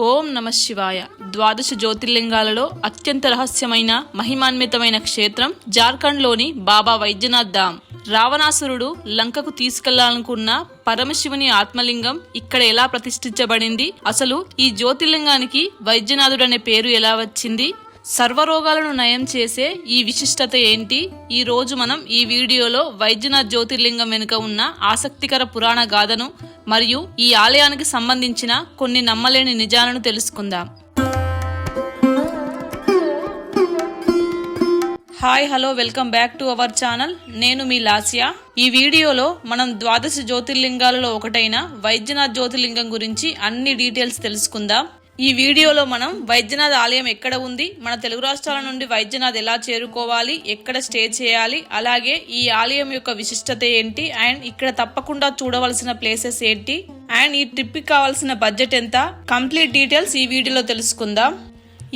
ఓం నమ శివాయ. ద్వాదశ జ్యోతిర్లింగాలలో అత్యంత రహస్యమైన మహిమాన్వితమైన క్షేత్రం జార్ఖండ్లోని బాబా వైద్యనాథ్ ధామ్. రావణాసురుడు లంకకు తీసుకెళ్లాలనుకున్న పరమశివుని ఆత్మలింగం ఇక్కడ ఎలా ప్రతిష్ఠించబడింది, అసలు ఈ జ్యోతిర్లింగానికి వైద్యనాథుడు అనే పేరు ఎలా వచ్చింది, సర్వరోగాలను నయం చేసే ఈ విశిష్టత ఏంటి, ఈ రోజు మనం ఈ వీడియోలో వైద్యనాథ్ జ్యోతిర్లింగం వెనుక ఉన్న ఆసక్తికర పురాణ గాథను మరియు ఈ ఆలయానికి సంబంధించిన కొన్ని నమ్మలేని నిజాలను తెలుసుకుందాం. Hi hello, welcome back to our channel. నేను మీ లాస్యా. ఈ వీడియోలో మనం ద్వాదశ జ్యోతిర్లింగాలలో ఒకటైన వైద్యనాథ్ జ్యోతిర్లింగం గురించి అన్ని డీటెయిల్స్ తెలుసుకుందాం. ఈ వీడియోలో మనం వైద్యనాథ్ ఆలయం ఎక్కడ ఉంది, మన తెలుగు రాష్ట్రాల నుండి వైద్యనాథ్ ఎలా చేరుకోవాలి, ఎక్కడ స్టే చేయాలి, అలాగే ఈ ఆలయం యొక్క విశిష్టత ఏంటి, అండ్ ఇక్కడ తప్పకుండా చూడవలసిన ప్లేసెస్ ఏంటి, అండ్ ఈ ట్రిప్కి కావాల్సిన బడ్జెట్ ఎంత, కంప్లీట్ డీటెయిల్స్ ఈ వీడియోలో తెలుసుకుందాం.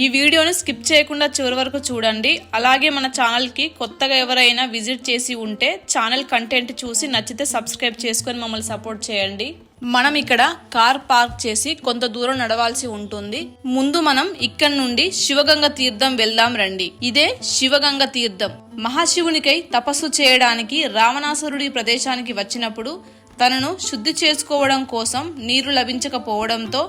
ఈ వీడియోని స్కిప్ చేయకుండా చివరి వరకు చూడండి. అలాగే మన ఛానల్కి కొత్తగా ఎవరైనా విజిట్ చేసి ఉంటే ఛానల్ కంటెంట్ చూసి నచ్చితే సబ్స్క్రైబ్ చేసుకొని మమ్మల్ని సపోర్ట్ చేయండి. మనం ఇక్కడ కార్ పార్క్ చేసి కొంత దూరం నడవాల్సి ఉంటుంది. ముందు మనం ఇక్కడ నుండి శివగంగ తీర్థం వెళ్దాం రండి. ఇదే శివగంగ తీర్థం. మహాశివునికై తపస్సు చేయడానికి రావణాసురుడి ప్రదేశానికి వచ్చినప్పుడు తనను శుద్ధి చేసుకోవడం కోసం నీరు లభించకపోవడంతో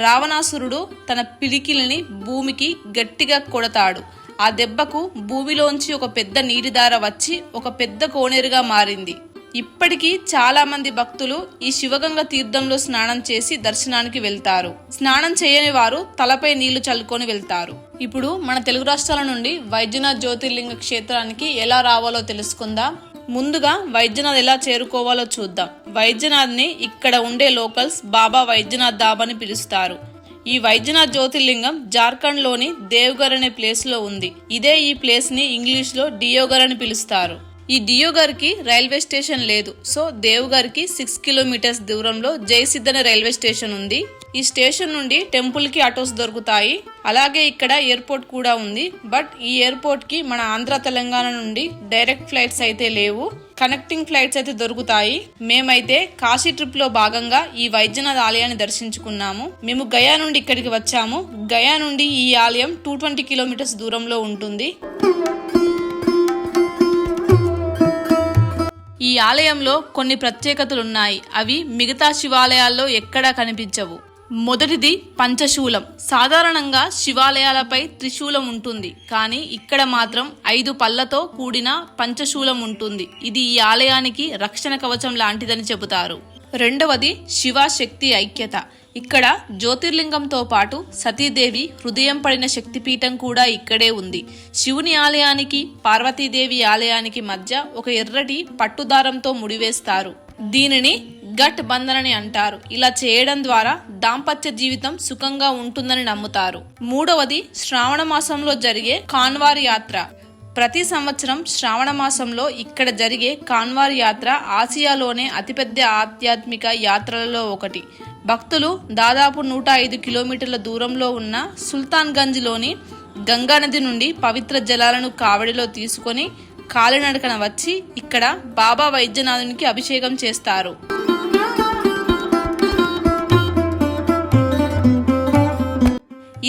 రావణాసురుడు తన పిడికిల్ని భూమికి గట్టిగా కొడతాడు. ఆ దెబ్బకు భూమిలోంచి ఒక పెద్ద నీటిధార వచ్చి ఒక పెద్ద కోనేరుగా మారింది. ఇప్పటికీ చాలా మంది భక్తులు ఈ శివగంగ తీర్థంలో స్నానం చేసి దర్శనానికి వెళ్తారు. స్నానం చేయని వారు తలపై నీళ్లు చల్లుకొని వెళ్తారు. ఇప్పుడు మన తెలుగు రాష్ట్రాల నుండి వైద్యనాథ్ జ్యోతిర్లింగ క్షేత్రానికి ఎలా రావాలో తెలుసుకుందాం. ముందుగా వైద్యనాథ్ ఎలా చేరుకోవాలో చూద్దాం. వైద్యనాథ్ని ఇక్కడ ఉండే లోకల్స్ బాబా వైద్యనాథ్ ధామ్ అని పిలుస్తారు. ఈ వైద్యనాథ్ జ్యోతిర్లింగం జార్ఖండ్ లోని దేవ్ఘర్ అనే ప్లేస్ లో ఉంది. ఇదే ఈ ప్లేస్ ని ఇంగ్లీష్ లో డియోఘర్ అని పిలుస్తారు. ఈ డియోఘర్ కి రైల్వే స్టేషన్ లేదు. సో దేవ్ఘర్ కి 6 కిలోమీటర్స్ దూరంలో జయసిద్ధ్ అనే రైల్వే స్టేషన్ ఉంది. ఈ స్టేషన్ నుండి టెంపుల్ కి ఆటోస్ దొరుకుతాయి. అలాగే ఇక్కడ ఎయిర్పోర్ట్ కూడా ఉంది. బట్ ఈ ఎయిర్పోర్ట్ కి మన ఆంధ్ర తెలంగాణ నుండి డైరెక్ట్ ఫ్లైట్స్ అయితే లేవు. కనెక్టింగ్ ఫ్లైట్స్ అయితే దొరుకుతాయి. మేమైతే కాశీ ట్రిప్ లో భాగంగా ఈ వైద్యనాథ్ ఆలయాన్ని దర్శించుకున్నాము. మేము గయా నుండి ఇక్కడికి వచ్చాము. గయా నుండి ఈ ఆలయం 220 కిలోమీటర్స్ దూరంలో ఉంటుంది. ఈ ఆలయంలో కొన్ని ప్రత్యేకతలున్నాయి. అవి మిగతా శివాలయాల్లో ఎక్కడా కనిపించవు. మొదటిది పంచశూలం. సాధారణంగా శివాలయాలపై త్రిశూలం ఉంటుంది, కానీ ఇక్కడ మాత్రం 5 పళ్ళతో కూడిన పంచశూలం ఉంటుంది. ఇది ఈ ఆలయానికి రక్షణ కవచం లాంటిదని చెబుతారు. రెండవది శివశక్తి ఐక్యత. ఇక్కడ జ్యోతిర్లింగంతో పాటు సతీదేవి హృదయం పడిన శక్తిపీఠం కూడా ఇక్కడే ఉంది. శివుని ఆలయానికి పార్వతీదేవి ఆలయానికి మధ్య ఒక ఎర్రటి పట్టుదారంతో ముడివేస్తారు. దీనిని గట్ బంధనని అంటారు. ఇలా చేయడం ద్వారా దాంపత్య జీవితం సుఖంగా ఉంటుందని నమ్ముతారు. మూడవది శ్రావణ మాసంలో జరిగే కాన్వార్ యాత్ర. ప్రతి సంవత్సరం శ్రావణ మాసంలో ఇక్కడ జరిగే కాన్వార్ యాత్ర ఆసియాలోనే అతిపెద్ద ఆధ్యాత్మిక యాత్రలలో ఒకటి. భక్తులు దాదాపు 105 కిలోమీటర్ల దూరంలో ఉన్న సుల్తాన్గంజ్ లోని గంగా నది నుండి పవిత్ర జలాలను కావడిలో తీసుకొని కాలినడకన వచ్చి ఇక్కడ బాబా వైద్యనాథునికి అభిషేకం చేస్తారు.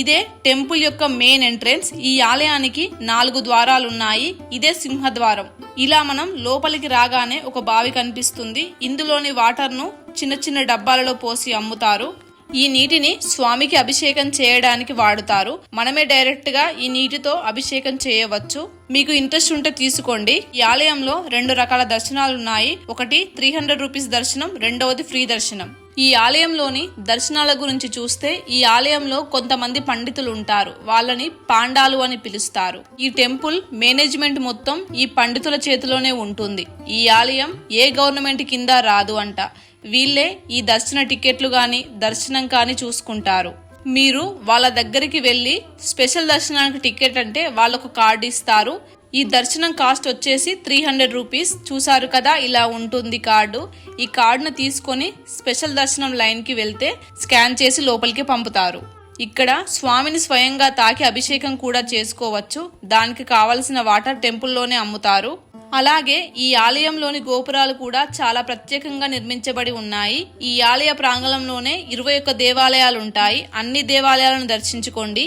ఇదే టెంపుల్ యొక్క మెయిన్ ఎంట్రెన్స్. ఈ ఆలయానికి 4 ద్వారాలున్నాయి. ఇదే సింహద్వారం. ఇలా మనం లోపలికి రాగానే ఒక బావి కనిపిస్తుంది. ఇందులోని వాటర్ ను చిన్న చిన్న డబ్బాలలో పోసి అమ్ముతారు. ఈ నీటిని స్వామికి అభిషేకం చేయడానికి వాడుతారు. మనమే డైరెక్ట్ గా ఈ నీటితో అభిషేకం చేయవచ్చు. మీకు ఇంట్రెస్ట్ ఉంటే తీసుకోండి. ఈ ఆలయంలో 2 రకాల దర్శనాలున్నాయి. ఒకటి 300 రూపీస్ దర్శనం, రెండవది ఫ్రీ దర్శనం. ఈ ఆలయంలోని దర్శనాల గురించి చూస్తే ఈ ఆలయంలో కొంతమంది పండితులు ఉంటారు. వాళ్ళని పాండాలు అని పిలుస్తారు. ఈ టెంపుల్ మేనేజ్మెంట్ మొత్తం ఈ పండితుల చేతిలోనే ఉంటుంది. ఈ ఆలయం ఏ గవర్నమెంట్ కింద రాదు అంట. వీళ్ళే ఈ దర్శన టికెట్లు గాని దర్శనం కానీ చూసుకుంటారు. మీరు వాళ్ళ దగ్గరికి వెళ్ళి స్పెషల్ దర్శనానికి టికెట్ అంటే వాళ్ళకు కార్డు ఇస్తారు. ఈ దర్శనం కాస్ట్ వచ్చేసి 300 రూపీస్. చూసారు కదా, ఇలా ఉంటుంది కార్డు. ఈ కార్డును తీసుకొని స్పెషల్ దర్శనం లైన్ కి వెళ్తే స్కాన్ చేసి లోపలికి పంపుతారు. ఇక్కడ స్వామిని స్వయంగా తాకి అభిషేకం కూడా చేసుకోవచ్చు. దానికి కావలసిన వాటర్ టెంపుల్లోనే అమ్ముతారు. అలాగే ఈ ఆలయంలోని గోపురాలు కూడా చాలా ప్రత్యేకంగా నిర్మించబడి ఉన్నాయి. ఈ ఆలయ ప్రాంగణంలోనే 21 దేవాలయాలు ఉంటాయి. అన్ని దేవాలయాలను దర్శించుకోండి.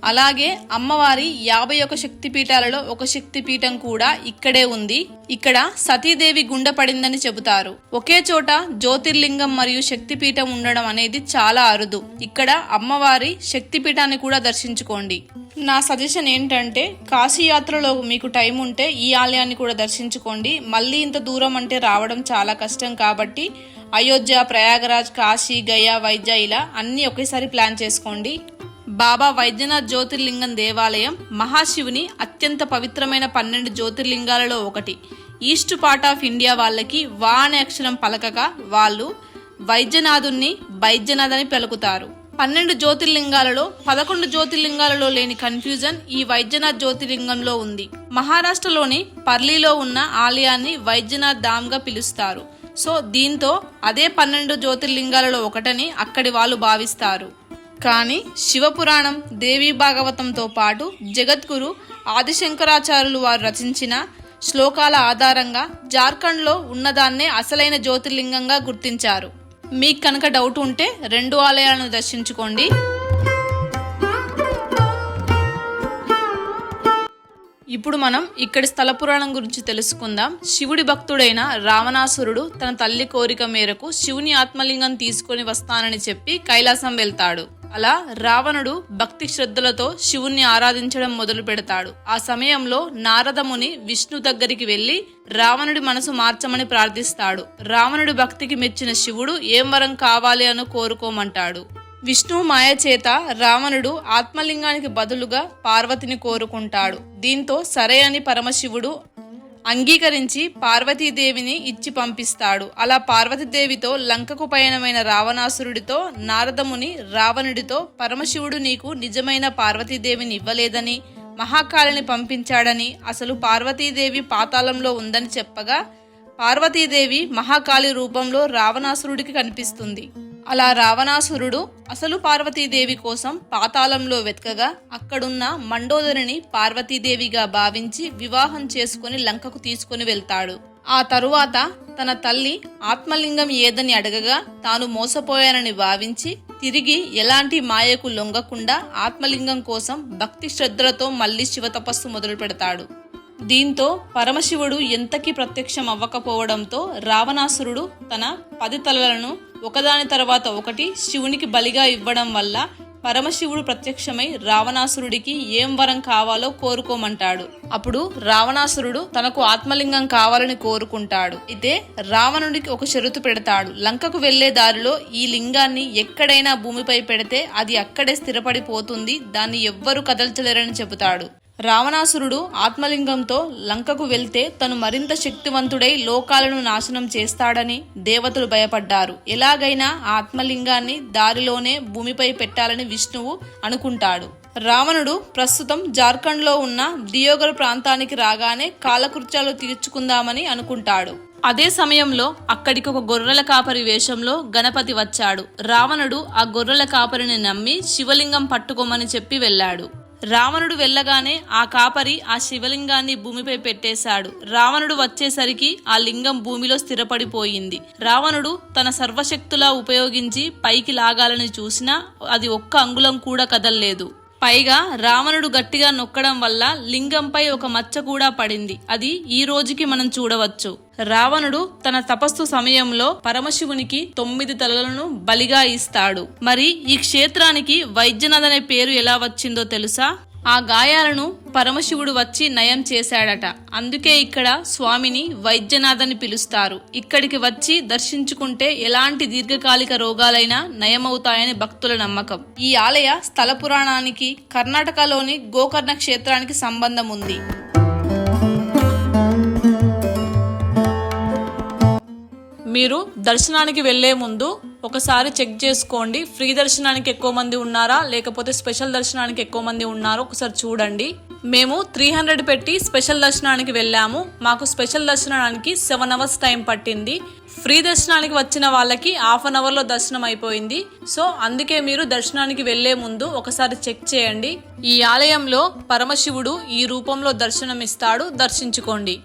అలాగే అమ్మవారి 51 శక్తిపీఠాలలో ఒక శక్తిపీఠం కూడా ఇక్కడే ఉంది. ఇక్కడ సతీదేవి గుండె పడిందని చెబుతారు. ఒకే చోట జ్యోతిర్లింగం మరియు శక్తిపీఠం ఉండడం అనేది చాలా అరుదు. ఇక్కడ అమ్మవారి శక్తిపీఠాన్ని కూడా దర్శించుకోండి. నా సజెషన్ ఏంటంటే కాశీ యాత్రలో మీకు టైం ఉంటే ఈ ఆలయాన్ని కూడా దర్శించుకోండి. మళ్ళీ ఇంత దూరం అంటే రావడం చాలా కష్టం కాబట్టి అయోధ్య, ప్రయాగరాజ్, కాశీ, గయా, వైద్య ఇలా అన్నీ ఒకేసారి ప్లాన్ చేసుకోండి. బాబా వైద్యనాథ్ జ్యోతిర్లింగం దేవాలయం మహాశివుని అత్యంత పవిత్రమైన 12 జ్యోతిర్లింగాలలో ఒకటి. ఈస్ట్ పార్ట్ ఆఫ్ ఇండియా వాళ్ళకి వా అనే అక్షరం పలకగా వాళ్ళు వైద్యనాథుణ్ణి బైద్యనాథ్ అని పలుకుతారు. 12 జ్యోతిర్లింగాలలో 11 జ్యోతిర్లింగాలలో లేని కన్ఫ్యూజన్ ఈ వైద్యనాథ్ జ్యోతిర్లింగంలో ఉంది. మహారాష్ట్రలోని పర్లీలో ఉన్న ఆలయాన్ని వైద్యనాథ్ ధామ్ గా పిలుస్తారు. సో దీంతో అదే 12 జ్యోతిర్లింగాలలో ఒకటని అక్కడి వాళ్ళు భావిస్తారు. కానీ శివపురాణం, దేవీ భాగవతంతో పాటు జగద్గురు ఆదిశంకరాచార్యులు వారు రచించిన శ్లోకాల ఆధారంగా జార్ఖండ్లో ఉన్నదాన్నే అసలైన జ్యోతిర్లింగంగా గుర్తించారు. మీకు కనుక డౌట్ ఉంటే 2 ఆలయాలను దర్శించుకోండి. ఇప్పుడు మనం ఇక్కడి స్థల పురాణం గురించి తెలుసుకుందాం. శివుడి భక్తుడైన రావణాసురుడు తన తల్లి కోరిక మేరకు శివుని ఆత్మలింగం తీసుకొని వస్తానని చెప్పి కైలాసం వెళ్తాడు. అలా రావణుడు భక్తి శ్రద్ధలతో శివుణ్ణి ఆరాధించడం మొదలు పెడతాడు. ఆ సమయంలో నారదముని విష్ణు దగ్గరికి వెళ్లి రావణుడి మనసు మార్చమని ప్రార్థిస్తాడు. రావణుడి భక్తికి మెచ్చిన శివుడు ఏం వరం కావాలి అని కోరుకోమంటాడు. విష్ణు మాయ చేత రావణుడు ఆత్మలింగానికి బదులుగా పార్వతిని కోరుకుంటాడు. దీంతో సరే అని పరమశివుడు అంగీకరించి పార్వతీదేవిని ఇచ్చి పంపిస్తాడు. అలా పార్వతీదేవితో లంకకు పయనమైన రావణాసురుడితో నారదముని రావణుడితో పరమశివుడు నీకు నిజమైన పార్వతీదేవిని ఇవ్వలేదని, మహాకాళిని పంపించాడని, అసలు పార్వతీదేవి పాతాళంలో ఉందని చెప్పగా పార్వతీదేవి మహాకాళి రూపంలో రావణాసురుడికి కనిపిస్తుంది. అలా రావణాసురుడు అసలు పార్వతీదేవి కోసం పాతాళంలో వెతకగా అక్కడున్న మండోదరిని పార్వతీదేవిగా భావించి వివాహం చేసుకుని లంకకు తీసుకుని వెళ్తాడు. ఆ తరువాత తన తల్లి ఆత్మలింగం ఏదని అడగగా తాను మోసపోయానని భావించి తిరిగి ఎలాంటి మాయకు లొంగకుండా ఆత్మలింగం కోసం భక్తి శ్రద్ధలతో మళ్లీ శివతపస్సు మొదలు పెడతాడు. దీంతో పరమశివుడు ఎంతకీ ప్రత్యక్షం అవ్వకపోవడంతో రావణాసురుడు తన 10 తలలను ఒకదాని తర్వాత ఒకటి శివునికి బలిగా ఇవ్వడం వల్ల పరమశివుడు ప్రత్యక్షమై రావణాసురుడికి ఏం వరం కావాలో కోరుకోమంటాడు. అప్పుడు రావణాసురుడు తనకు ఆత్మలింగం కావాలని కోరుకుంటాడు. అయితే రావణుడికి ఒక షరతు పెడతాడు. లంకకు వెళ్లే దారిలో ఈ లింగాన్ని ఎక్కడైనా భూమిపై పెడితే అది అక్కడే స్థిరపడిపోతుంది, దాన్ని ఎవ్వరూ కదల్చలేరని చెబుతాడు. రావణాసురుడు ఆత్మలింగంతో లంకకు వెళ్తే తను మరింత శక్తివంతుడై లోకాలను నాశనం చేస్తాడని దేవతలు భయపడ్డారు. ఎలాగైనా ఆత్మలింగాన్ని దారిలోనే భూమిపై పెట్టాలని విష్ణువు అనుకుంటాడు. రావణుడు ప్రస్తుతం జార్ఖండ్లో ఉన్న దియోగర్ ప్రాంతానికి రాగానే కాలకృత్యాలు తీర్చుకుందామని అనుకుంటాడు. అదే సమయంలో అక్కడికి ఒక గొర్రెల కాపరి వేషంలో గణపతి వచ్చాడు. రావణుడు ఆ గొర్రెల కాపరిని నమ్మి శివలింగం పట్టుకోమని చెప్పి వెళ్ళాడు. రావణుడు వెళ్ళగానే ఆ కాపరి ఆ శివలింగాన్ని భూమిపై పెట్టేశాడు. రావణుడు వచ్చేసరికి ఆ లింగం భూమిలో స్థిరపడిపోయింది. రావణుడు తన సర్వశక్తులా ఉపయోగించి పైకి లాగాలని చూసినా అది ఒక్క అంగుళం కూడా కదల్లేదు. పైగా రావణుడు గట్టిగా నొక్కడం వల్ల లింగంపై ఒక మచ్చ కూడా పడింది. అది ఈ రోజుకి మనం చూడవచ్చు. రావణుడు తన తపస్సు సమయంలో పరమశివునికి 9 తలలను బలిగా ఇస్తాడు. మరి ఈ క్షేత్రానికి వైద్యనాథ్ అనే పేరు ఎలా వచ్చిందో తెలుసా? ఆ గాయాలను పరమశివుడు వచ్చి నయం చేశాడట. అందుకే ఇక్కడ స్వామిని వైద్యనాథ్ అని పిలుస్తారు. ఇక్కడికి వచ్చి దర్శించుకుంటే ఎలాంటి దీర్ఘకాలిక రోగాలైనా నయమవుతాయని భక్తుల నమ్మకం. ఈ ఆలయ స్థల పురాణానికి కర్ణాటకలోని గోకర్ణ క్షేత్రానికి సంబంధం ఉంది. మీరు దర్శనానికి వెళ్లే ముందు ఒకసారి చెక్ చేసుకోండి. ఫ్రీ దర్శనానికి ఎక్కువ మంది ఉన్నారా లేకపోతే స్పెషల్ దర్శనానికి ఎక్కువ మంది ఉన్నారో ఒకసారి చూడండి. మేము 300 పెట్టి స్పెషల్ దర్శనానికి వెళ్ళాము. మాకు స్పెషల్ దర్శనానికి 7 hours టైం పట్టింది. ఫ్రీ దర్శనానికి వచ్చిన వాళ్ళకి 1/2 hour లో దర్శనం అయిపోయింది. సో అందుకే మీరు దర్శనానికి వెళ్లే ముందు ఒకసారి చెక్ చేయండి. ఈ ఆలయంలో పరమశివుడు ఈ రూపంలో దర్శనమిస్తాడు, దర్శించుకోండి.